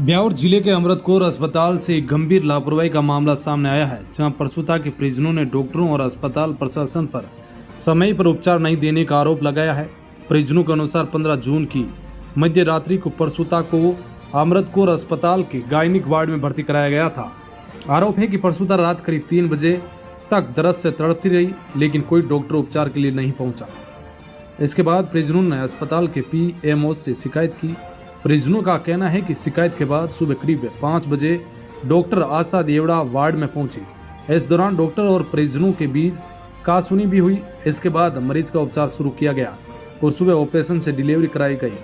ब्यावर जिले के अमृतकोर अस्पताल से एक गंभीर लापरवाही का मामला सामने आया है, जहां प्रसूता के परिजनों ने डॉक्टरों और अस्पताल प्रशासन पर समय पर उपचार नहीं देने का आरोप लगाया है। परिजनों के अनुसार 15 जून की मध्य रात्रि को प्रसूता को अमृतकोर अस्पताल के गायनिक वार्ड में भर्ती कराया गया था। आरोप है कि प्रसूता रात करीब 3 बजे तक दर्द से तड़पती रही, लेकिन कोई डॉक्टर उपचार के लिए नहीं पहुंचा। इसके बाद परिजनों ने अस्पताल के पीएमओ से शिकायत की। परिजनों का कहना है कि शिकायत के बाद सुबह करीब 5 बजे डॉक्टर आशा देवड़ा वार्ड में पहुंची। इस दौरान डॉक्टर और परिजनों के बीच कहासुनी भी हुई। इसके बाद मरीज का उपचार शुरू किया गया और सुबह ऑपरेशन से डिलीवरी कराई गई।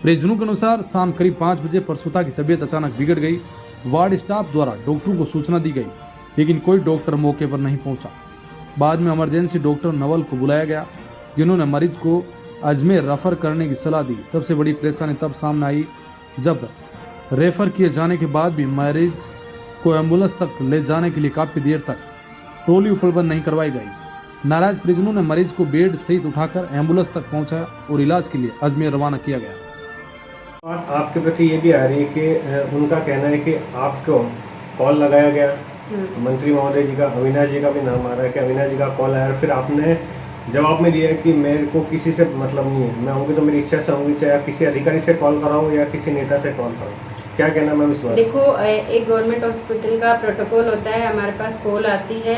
परिजनों के अनुसार शाम करीब 5 बजे प्रसूता की तबीयत अचानक बिगड़ गई। वार्ड स्टाफ द्वारा डॉक्टरों को सूचना दी गई, लेकिन कोई डॉक्टर मौके पर नहीं पहुंचा। बाद में इमरजेंसी डॉक्टर नवल को बुलाया गया, जिन्होंने मरीज को अजमेर रेफर करने की सलाह दी। सबसे बड़ी परेशानी तब सामने आई जब रेफर किए जाने के बाद भी मरीज को एम्बुलेंस तक ले जाने के लिए काफी देर तक ट्रॉली उपलब्ध नहीं करवाई गई। नाराज परिजनों ने मरीज को बेड सहित उठाकर एम्बुलेंस तक पहुंचाया और इलाज के लिए अजमेर रवाना किया गया। बात आपके प्रति ये भी आ रही है कि उनका कहना है कि आपको कॉल लगाया गया, मंत्री महोदय जी का, अविनाश जी का भी नाम आ रहा है कि अविनाश जी का कॉल आया, फिर आपने जवाब में दिया है कि मेरे को किसी से मतलब नहीं है, मैं होंगी तो मेरी इच्छा से होंगी, चाहे किसी अधिकारी से कॉल कराऊँ या किसी नेता से कॉल कराऊँ। क्या कहना मैम इस बार? देखो, एक गवर्नमेंट हॉस्पिटल का प्रोटोकॉल होता है। हमारे पास कॉल आती है,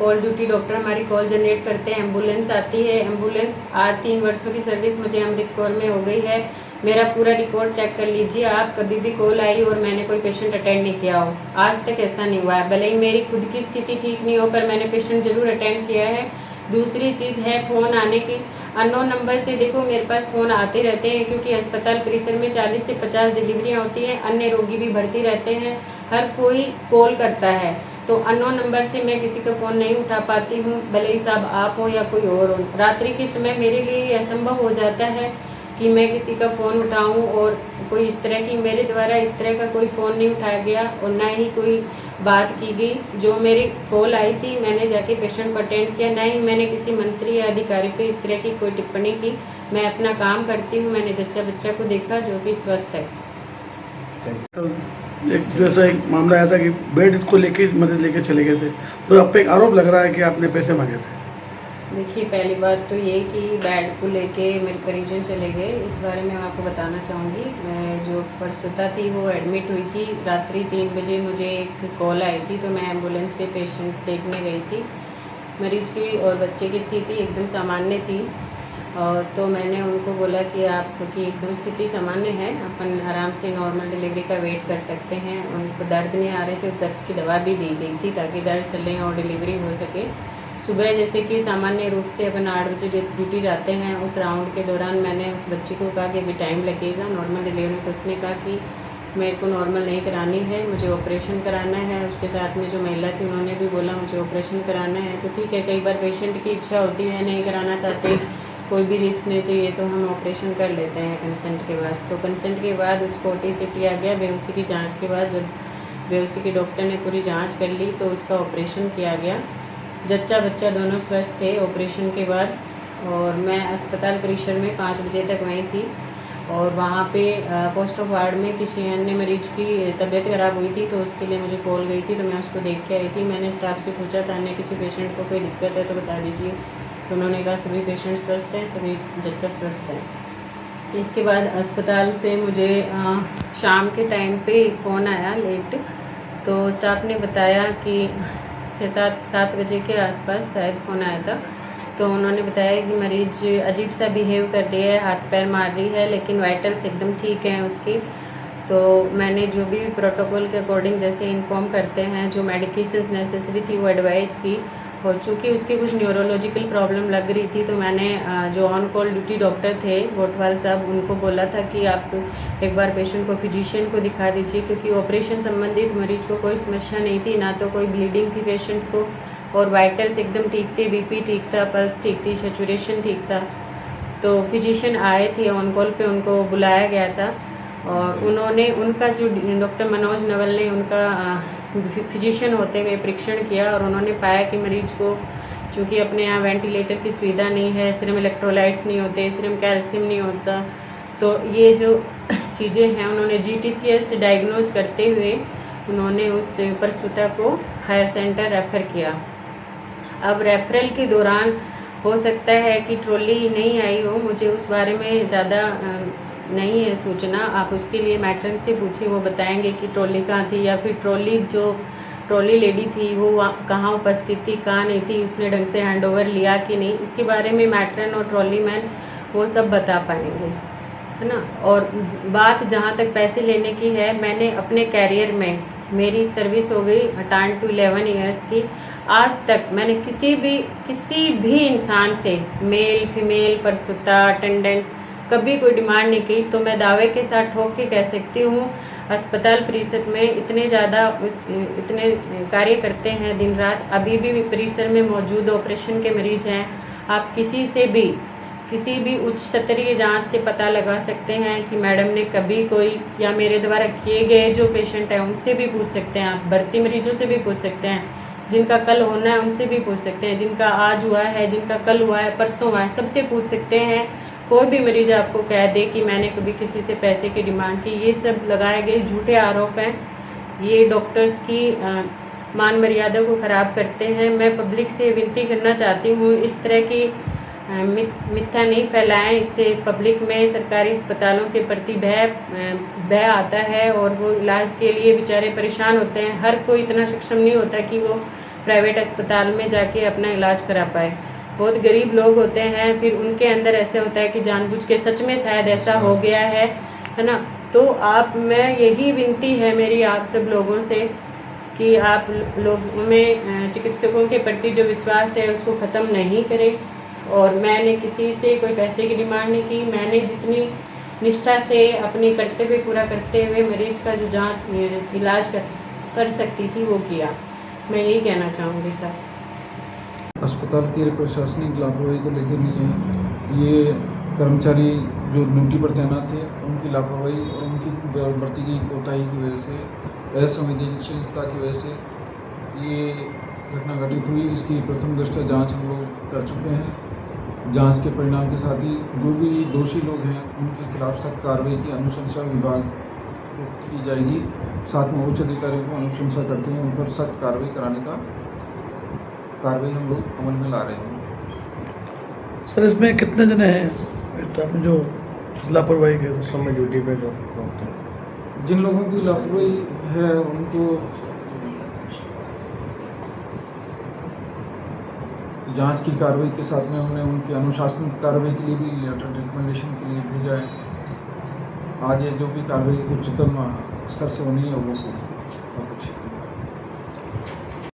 कॉल ड्यूटी डॉक्टर हमारी कॉल जनरेट करते हैं, एम्बुलेंस आती है। एम्बुलेंस आज 3 वर्षों की सर्विस मुझे अमृतकोर में हो गई है। मेरा पूरा रिकॉर्ड चेक कर लीजिए आप, कभी भी कॉल आई और मैंने कोई पेशेंट अटेंड नहीं किया हो, आज तक ऐसा नहीं हुआ है। भले ही मेरी खुद की स्थिति ठीक नहीं हो, पर मैंने पेशेंट जरूर अटेंड किया है। दूसरी चीज़ है फ़ोन आने की। अननोन नंबर से देखो मेरे पास फ़ोन आते रहते हैं, क्योंकि अस्पताल परिसर में 40 से 50 डिलीवरियाँ होती हैं, अन्य रोगी भी भर्ती रहते हैं, हर कोई कॉल करता है। तो अननोन नंबर से मैं किसी का फ़ोन नहीं उठा पाती हूँ, भले ही साहब आप हो या कोई और हो। रात्रि के समय मेरे लिए ये असंभव हो जाता है कि मैं किसी का फ़ोन उठाऊँ, और कोई इस तरह की मेरे द्वारा इस तरह का कोई फ़ोन नहीं उठाया गया और ना ही कोई बात की गई। जो मेरी कॉल आई थी मैंने जाके पेशेंट को अटेंड किया, ना ही मैंने किसी मंत्री या अधिकारी पे इस तरह की कोई टिप्पणी की। मैं अपना काम करती हूँ। मैंने जच्चा बच्चा को देखा जो कि स्वस्थ है। एक जैसा एक मामला आया था कि बेड को लेके मरीज लेके चले गए थे, तो आप पे एक आरोप लग रहा है कि आपने पैसे मांगे थे। देखिए, पहली बात तो ये कि बेड को लेके मेरे परिजन चले गए, इस बारे में आपको बताना चाहूँगी। मैं जो प्रसूता थी वो एडमिट हुई थी। रात्रि 3 बजे मुझे एक कॉल आई थी, तो मैं एम्बुलेंस से पेशेंट देखने गई थी। मरीज की और बच्चे की स्थिति एकदम सामान्य थी, और तो मैंने उनको बोला कि आपकी एकदम स्थिति सामान्य है, अपन आराम से नॉर्मल डिलीवरी का वेट कर सकते हैं। उनको दर्द नहीं आ रहे थे, दर्द की दवा भी दी गई थी ताकि दर्द चले और डिलीवरी हो सके। सुबह जैसे कि सामान्य रूप से अपन 8 बजे ड्यूटी जाते हैं, उस राउंड के दौरान मैंने उस बच्चे को कहा कि अभी टाइम लगेगा नॉर्मल डिलीवरी, तो उसने कहा कि मेरे को नॉर्मल नहीं करानी है, मुझे ऑपरेशन कराना है। उसके साथ में जो महिला थी उन्होंने भी बोला मुझे ऑपरेशन कराना है। तो ठीक है, कई बार पेशेंट की इच्छा होती है, नहीं कराना चाहते, कोई भी रिस्क नहीं चाहिए, तो हम ऑपरेशन कर लेते हैं कंसेंट के बाद। तो कंसेंट के बाद उसको OT से किया गया। बेहोशी की जाँच के बाद जब बेहोशी की डॉक्टर ने पूरी जाँच कर ली तो उसका ऑपरेशन किया गया। जच्चा बच्चा दोनों स्वस्थ थे ऑपरेशन के बाद, और मैं अस्पताल परिसर में 5 बजे तक वहीं थी। और वहाँ पे पोस्ट ऑफ वार्ड में किसी अन्य मरीज की तबीयत ख़राब हुई थी, तो उसके लिए मुझे कॉल गई थी, तो मैं उसको देख के आई थी। मैंने स्टाफ से पूछा था अन्य किसी पेशेंट को कोई दिक्कत है तो बता दीजिए, तो उन्होंने कहा सभी पेशेंट स्वस्थ हैं, सभी जच्चा स्वस्थ हैं। इसके बाद अस्पताल से मुझे शाम के टाइम पे फ़ोन आया लेट, तो स्टाफ ने बताया कि 6-7 बजे के आसपास शायद फ़ोन आया था। तो उन्होंने बताया कि मरीज अजीब सा बिहेव कर रही है, हाथ पैर मार रही है, लेकिन वाइटल्स एकदम ठीक हैं उसकी। तो मैंने जो भी प्रोटोकॉल के अकॉर्डिंग जैसे इन्फॉर्म करते हैं, जो मेडिकेशंस नेसेसरी थी वो एडवाइज की। और चूँकि उसकी कुछ न्यूरोलॉजिकल प्रॉब्लम लग रही थी, तो मैंने जो ऑन कॉल ड्यूटी डॉक्टर थे गोटवाल साहब, उनको बोला था कि आप एक बार पेशेंट को फिजिशियन को दिखा दीजिए, क्योंकि ऑपरेशन संबंधित मरीज को कोई समस्या नहीं थी, ना तो कोई ब्लीडिंग थी पेशेंट को, और वाइटल्स एकदम ठीक थे, BP ठीक था, पल्स ठीक थी, सेचुरेशन ठीक था। तो फिजिशियन आए थे ऑन कॉल पे, उनको बुलाया गया था, और उन्होंने उनका जो डॉक्टर मनोज नवल ने उनका फिजिशियन होते हुए परीक्षण किया, और उन्होंने पाया कि मरीज को चूँकि अपने यहाँ वेंटिलेटर की सुविधा नहीं है, सीरम इलेक्ट्रोलाइट्स नहीं होते, सीरम कैल्शियम नहीं होता, तो ये जो चीज़ें हैं उन्होंने GTCS डायग्नोज करते हुए उन्होंने उस प्रसूता को हायर सेंटर रेफ़र किया। अब रेफरल के दौरान हो सकता है कि ट्रॉली नहीं आई हो, मुझे उस बारे में ज़्यादा नहीं है सूचना। आप उसके लिए मैट्रन से पूछिए, वो बताएंगे कि ट्रॉली कहाँ थी, या फिर ट्रॉली लेडी थी वो कहाँ उपस्थित थी, कहाँ नहीं थी, उसने ढंग से हैंडओवर लिया कि नहीं, इसके बारे में मैट्रन और ट्रॉली मैन वो सब बता पाएंगे, है ना। और बात जहाँ तक पैसे लेने की है, मैंने अपने कैरियर में, मेरी सर्विस हो गई 10 to 11 ईयर्स की, आज तक मैंने किसी भी इंसान से, मेल फीमेल प्रसूता अटेंडेंट, कभी कोई डिमांड नहीं की। तो मैं दावे के साथ ठोक के कह सकती हूँ, अस्पताल परिसर में इतने कार्य करते हैं दिन रात, अभी भी परिसर में मौजूद ऑपरेशन के मरीज हैं। आप किसी भी उच्च स्तरीय जांच से पता लगा सकते हैं कि मैडम ने कभी कोई, या मेरे द्वारा किए गए जो पेशेंट हैं उनसे भी पूछ सकते हैं, आप भर्ती मरीजों से भी पूछ सकते हैं, जिनका कल होना है उनसे भी पूछ सकते हैं, जिनका आज हुआ है, जिनका कल हुआ है, परसों हुआ है, सबसे पूछ सकते हैं। कोई भी मरीज आपको कह दे कि मैंने कभी किसी से पैसे की डिमांड की, ये सब लगाए गए झूठे आरोप हैं। ये डॉक्टर्स की मान मर्यादा को ख़राब करते हैं। मैं पब्लिक से विनती करना चाहती हूँ, इस तरह की मिथ्या नहीं फैलाएं, इससे पब्लिक में सरकारी अस्पतालों के प्रति भय आता है और वो इलाज के लिए बेचारे परेशान होते हैं। हर कोई इतना सक्षम नहीं होता कि वो प्राइवेट अस्पताल में जाके अपना इलाज करा पाए। बहुत गरीब लोग होते हैं, फिर उनके अंदर ऐसे होता है कि जानबूझ के, सच में शायद ऐसा हो गया है ना। तो मैं यही विनती है मेरी आप सब लोगों से कि आप लोगों में चिकित्सकों के प्रति जो विश्वास है उसको ख़त्म नहीं करें। और मैंने किसी से कोई पैसे की डिमांड नहीं की, मैंने जितनी निष्ठा से अपनी कर्तव्य पूरा करते हुए मरीज का जो इलाज कर सकती थी वो किया। मैं यही कहना चाहूँगी सर। अस्पताल की प्रशासनिक लापरवाही को लेकर नहीं है, ये कर्मचारी जो ड्यूटी पर तैनात थे उनकी लापरवाही और उनकी बरती गई कोताही की वजह से, असंवेदनशीलता की वजह से ये घटना घटित हुई। इसकी प्रथम दृष्टया जांच हम लोग कर चुके हैं। जांच के परिणाम के साथ ही जो भी दोषी लोग हैं उनके खिलाफ सख्त कार्रवाई की अनुशंसा विभाग को की जाएगी। साथ में उच्च अधिकारियों को अनुशंसा करते हुए उन पर सख्त कार्रवाई कराने का कार्रवाई हम लोग अमल में ला रहे हैं। सर इसमें कितने जने हैं स्टाफ में जो लापरवाही के समय ड्यूटी पे जो होते हैं? जिन लोगों की लापरवाही है उनको जांच की कार्रवाई के साथ में हमने उनकी अनुशासनिक कार्रवाई के लिए भी लेटर रिकमेंडेशन के लिए भेजा है। आगे जो भी कार्रवाई उच्चतम स्तर से होनी है वो